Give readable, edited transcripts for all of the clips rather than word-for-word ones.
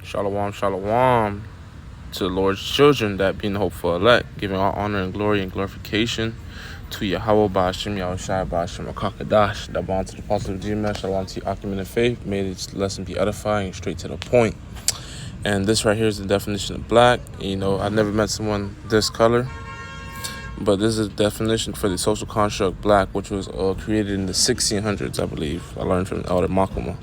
Shalom, shalom to the Lord's children, that being the hopeful elect, giving all honor and glory and glorification to Yahweh Ba'ashem, Yahushua Ba'ashem, Akakadash, that belong to the apostle of GMS, shalom to your Acumen of faith. May this lesson be edifying and straight to the point. And this right here is the definition of black. You know, I've never met someone this color, but this is the definition for the social construct black, which was created in the 1600s, I believe. I learned from Elder Makuma.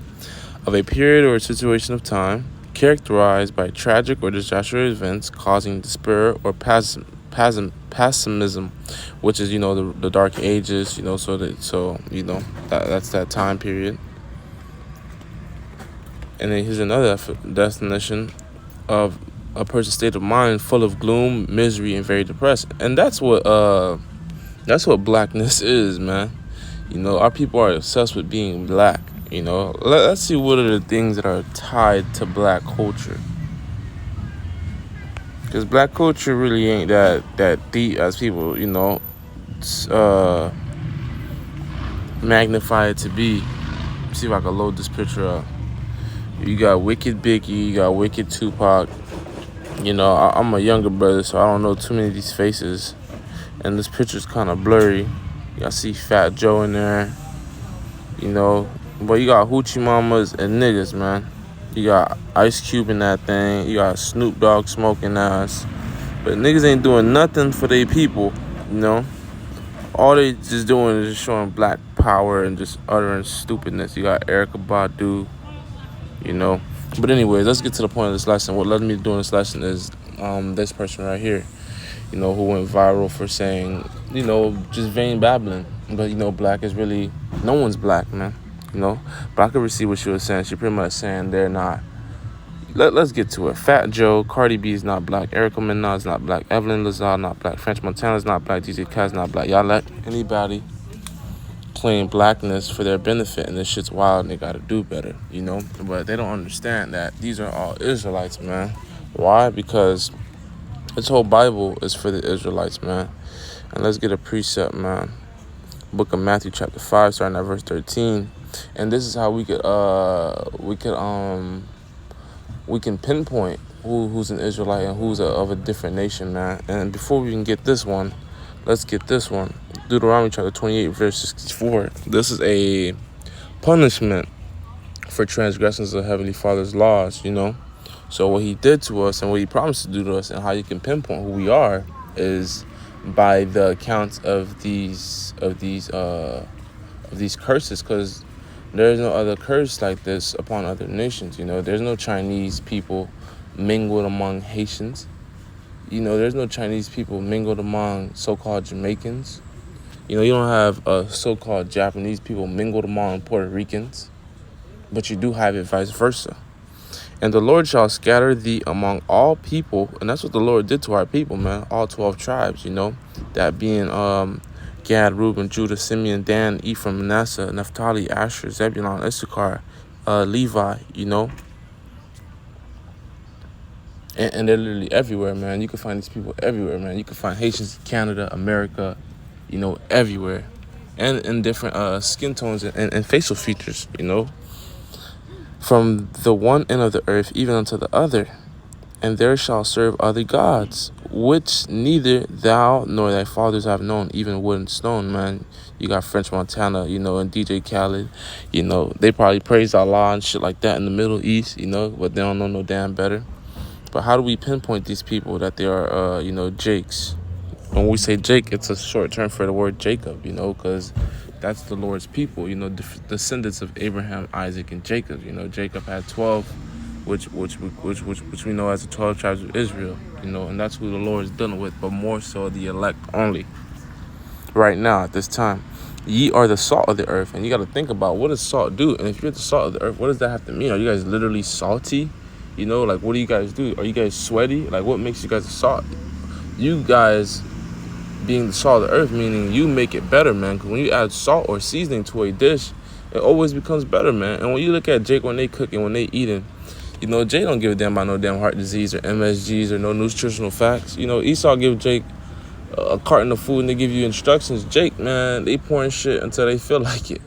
Of a period or a situation of time characterized by tragic or disastrous events causing despair or pessimism, which is, the dark ages, that's that time period. And then here's another definition of a person's state of mind full of gloom, misery, and very depressed. And that's what blackness is, man. Our people are obsessed with being black. Let's see what are the things that are tied to black culture. Because black culture really ain't that deep as people, magnify it to be. See if I can load this picture up. You got Wicked Biggie, you got Wicked Tupac. I'm a younger brother, so I don't know too many of these faces. And this picture's kind of blurry. I see Fat Joe in there, But you got hoochie mamas and niggas, man. You got Ice Cube in that thing. You got Snoop Dogg smoking ass. But niggas ain't doing nothing for their people, All they just doing is just showing black power and just uttering stupidness. You got Erykah Badu, But anyways, let's get to the point of this lesson. What led me to doing this lesson is this person right here, who went viral for saying, just vain babbling. But, black is really, no one's black, man. But I could receive what she was saying. She pretty much saying they're not. Let's get to it. Fat Joe, Cardi B is not black. Erica Mena is not black. Evelyn Lazar not black. French Montana is not black. DJ Kaz not black. Y'all let anybody claim blackness for their benefit, and this shit's wild, and they gotta do better, But they don't understand that these are all Israelites, man. Why? Because this whole Bible is for the Israelites, man. And let's get a precept, man. Book of Matthew, chapter 5, starting at verse 13. And this is how we can pinpoint who's an Israelite and who's of a different nation, man. And before we can get this one, let's get this one. Deuteronomy chapter 28, verse 64. This is a punishment for transgressions of Heavenly Father's laws, So what he did to us and what he promised to do to us and how you can pinpoint who we are is by the accounts of these curses, because there is no other curse like this upon other nations. There's no Chinese people mingled among Haitians. There's no Chinese people mingled among so-called Jamaicans. You don't have so-called Japanese people mingled among Puerto Ricans, but you do have it vice versa. And the Lord shall scatter thee among all people, and that's what the Lord did to our people, man. All 12 tribes, that being Gad, Reuben, Judah, Simeon, Dan, Ephraim, Manasseh, Naphtali, Asher, Zebulun, Issachar, Levi, And they're literally everywhere, man. You can find these people everywhere, man. You can find Haitians in Canada, America, everywhere. And in different skin tones and facial features, From the one end of the earth even unto the other. And there shall serve other gods, which neither thou nor thy fathers have known, even wood and stone, man. You got French Montana, and DJ Khaled, they probably praise Allah and shit like that in the Middle East, but they don't know no damn better. But how do we pinpoint these people that they are, Jakes? When we say Jake, it's a short term for the word Jacob, because that's the Lord's people, descendants of Abraham, Isaac, and Jacob. Jacob had 12, which we know as the 12 tribes of Israel, and that's who the Lord is dealing with, but more so the elect only. Right now, at this time, ye are the salt of the earth, and you got to think about what does salt do, and if you're the salt of the earth, what does that have to mean? Are you guys literally salty? What do you guys do? Are you guys sweaty? What makes you guys salt? You guys being the salt of the earth, meaning you make it better, man. Because when you add salt or seasoning to a dish, it always becomes better, man. And when you look at Jake when they cooking, when they eating, Jay don't give a damn about no damn heart disease or MSGs or no nutritional facts. Esau give Jake a carton of food and they give you instructions. Jake, man, they pouring shit until they feel like it,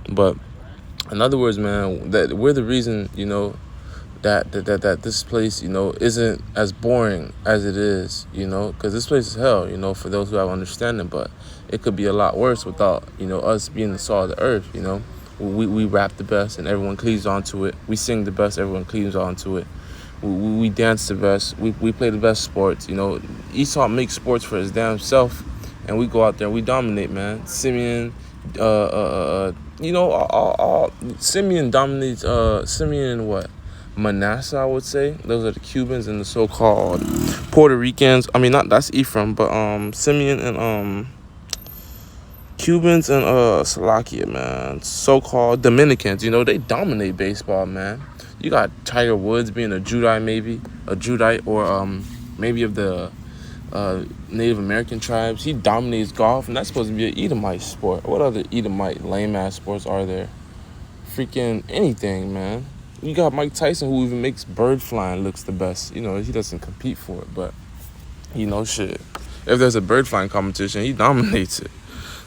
But in other words, man, that we're the reason, that this place, isn't as boring as it is, because this place is hell, for those who have understanding, but it could be a lot worse without, us being the salt of the earth, We rap the best and everyone cleaves onto it. We sing the best, everyone cleaves onto it. We dance the best. We play the best sports, Esau makes sports for his damn self, and we go out there and we dominate, man. Simeon, Simeon dominates, Simeon and what? Manasseh, I would say. Those are the Cubans and the so-called Puerto Ricans. I mean, not that's Ephraim, but Simeon and Cubans and Slovakia, man. So-called Dominicans, they dominate baseball, man. You got Tiger Woods being a Judite, or maybe of the Native American tribes. He dominates golf, and that's supposed to be an Edomite sport. What other Edomite lame-ass sports are there? Freaking anything, man. You got Mike Tyson, who even makes bird flying looks the best. He doesn't compete for it, but, shit. If there's a bird flying competition, he dominates it.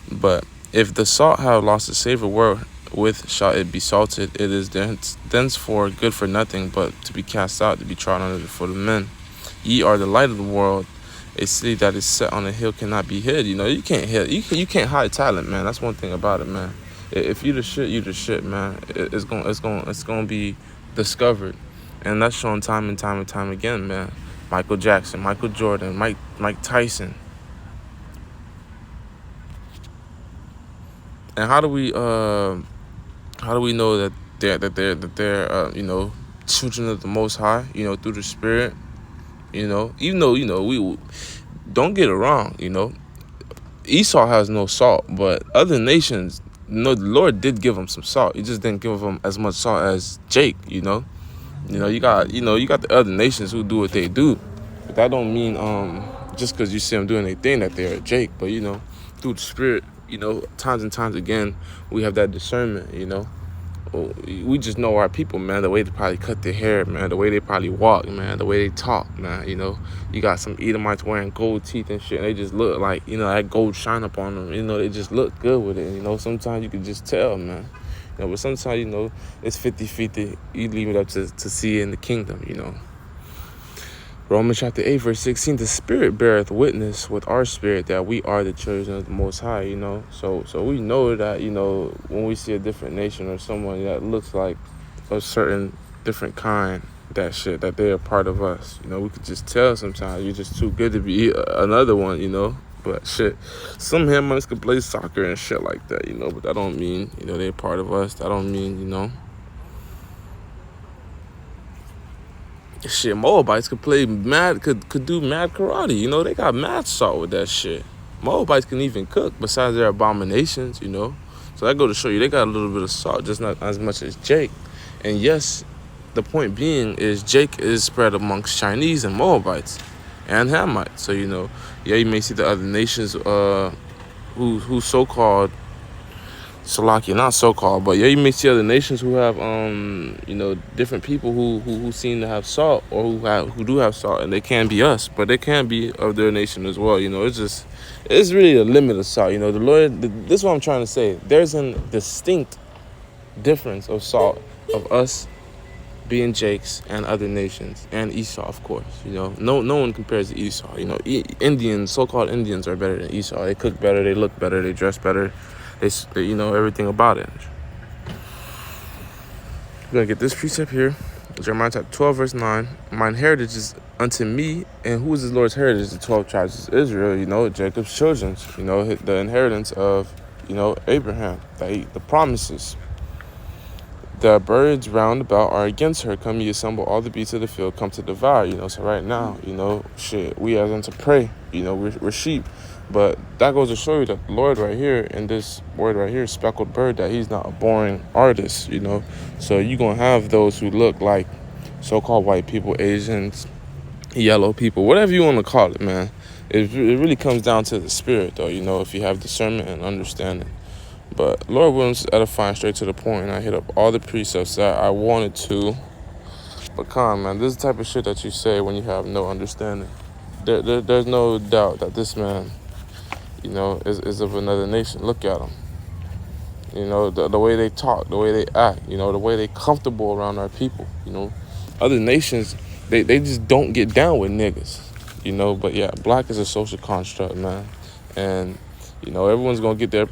But if the salt have lost its savor, wherewith shall it be salted? It is thenceforth good for nothing, but to be cast out, to be trodden under the foot of men. Ye are the light of the world. A city that is set on a hill cannot be hid. You can't hid. You can't hide talent, man. That's one thing about it, man. If you the shit, you the shit, man. It's gonna be discovered, and that's shown time and time and time again, man. Michael Jackson, Michael Jordan, Mike Tyson. And how do we know that they're children of the Most High, through the Spirit, even though we don't get it wrong, Esau has no salt, but other nations. The Lord did give him some salt. He just didn't give him as much salt as Jake, you got the other nations who do what they do. But that don't mean just because you see them doing their thing that they're Jake. But through the Spirit, times and times again, we have that discernment, We just know our people, man, the way they probably cut their hair, man, the way they probably walk, man, the way they talk, man, You got some Edomites wearing gold teeth and shit, and they just look like, that gold shine up on them, they just look good with it, Sometimes you can just tell, man. But sometimes, it's 50-50. You leave it up to see it in the kingdom, Romans chapter 8, verse 16, the Spirit beareth witness with our spirit that we are the children of the Most High, So we know that, when we see a different nation or someone that looks like a certain different kind, that they're a part of us. We could just tell sometimes you're just too good to be another one, But shit, some Hamites could play soccer and shit like that, But that don't mean, they're part of us. That don't mean, Shit, Moabites could play could do mad karate, They got mad salt with that shit. Moabites can even cook besides their abominations, So that go to show you they got a little bit of salt, just not as much as Jake. And yes, the point being is Jake is spread amongst Chinese and Moabites and Hamites. So, you may see the other nations who so-called Slovakia, not so-called, but you may see other nations who have, different people who seem to have salt, or who do have salt, and they can be us, but they can be of their nation as well. It's really a limit of salt. The Lord, this is what I'm trying to say. There's a distinct difference of salt of us being Jakes and other nations, and Esau, of course. No one compares to Esau. Indians, so-called Indians, are better than Esau. They cook better, they look better, they dress better. They everything about it. We're going to get this precept here. Jeremiah chapter 12, verse 9. Mine heritage is unto me, and who is the Lord's heritage? The 12 tribes of Israel, Jacob's children, the inheritance of, Abraham, the promises. The birds round about are against her. Come ye assemble all the beasts of the field, come to devour. So right now, we as unto prey. We're sheep. But that goes to show you that the Lord right here, in this word right here, speckled bird, that he's not a boring artist, So you're going to have those who look like so-called white people, Asians, yellow people, whatever you want to call it, man. It really comes down to the spirit, though, if you have discernment and understanding. But Lord Williams edifying straight to the point, and I hit up all the precepts that I wanted to. But man, this is the type of shit that you say when you have no understanding. There's no doubt that this man, is of another nation. Look at them. The way they talk, the way they act, the way they comfortable around our people, Other nations, they just don't get down with niggas, you know. But yeah, black is a social construct, man. And, you know, everyone's going to get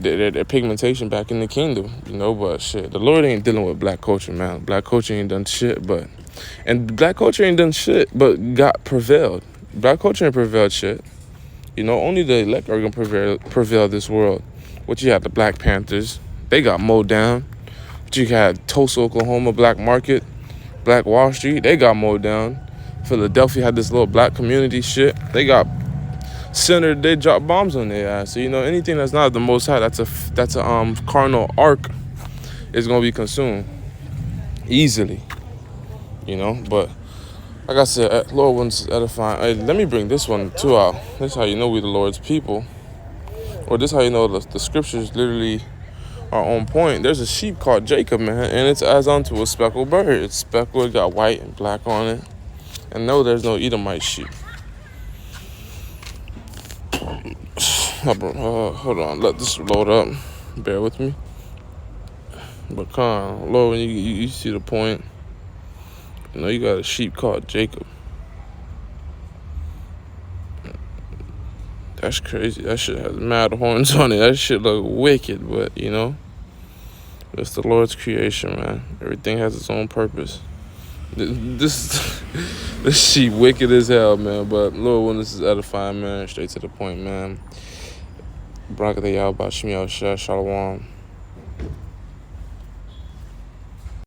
their pigmentation back in the kingdom, you know. But shit, the Lord ain't dealing with black culture, man. Black culture ain't done shit, but God prevailed. Black culture ain't prevailed shit. You know, only the elect are gonna prevail this world. What you have, the Black Panthers, they got mowed down. But you had Tulsa, Oklahoma, Black Market, Black Wall Street, they got mowed down. Philadelphia had this little black community shit. They got centered, they dropped bombs on their ass. So, you know, anything that's not the Most High, that's a carnal arc, is gonna be consumed easily. You know, but like I said, Lord wants edifying. Hey, let me bring this one too out. This is how you know we the Lord's people. Or this is how you know the scriptures literally are on point. There's a sheep called Jacob, man, and it's as unto a speckled bird. It's speckled, it got white and black on it. And no, there's no Edomite sheep. Hold on, let this load up. Bear with me. But Lord, when you see the point, you know, you got a sheep called Jacob. That's crazy. That shit has mad horns on it. That shit look wicked, but, you know, it's the Lord's creation, man. Everything has its own purpose. This sheep wicked as hell, man. But Lord, when this is edifying, man, straight to the point, man. Barak Yahweh Shalom.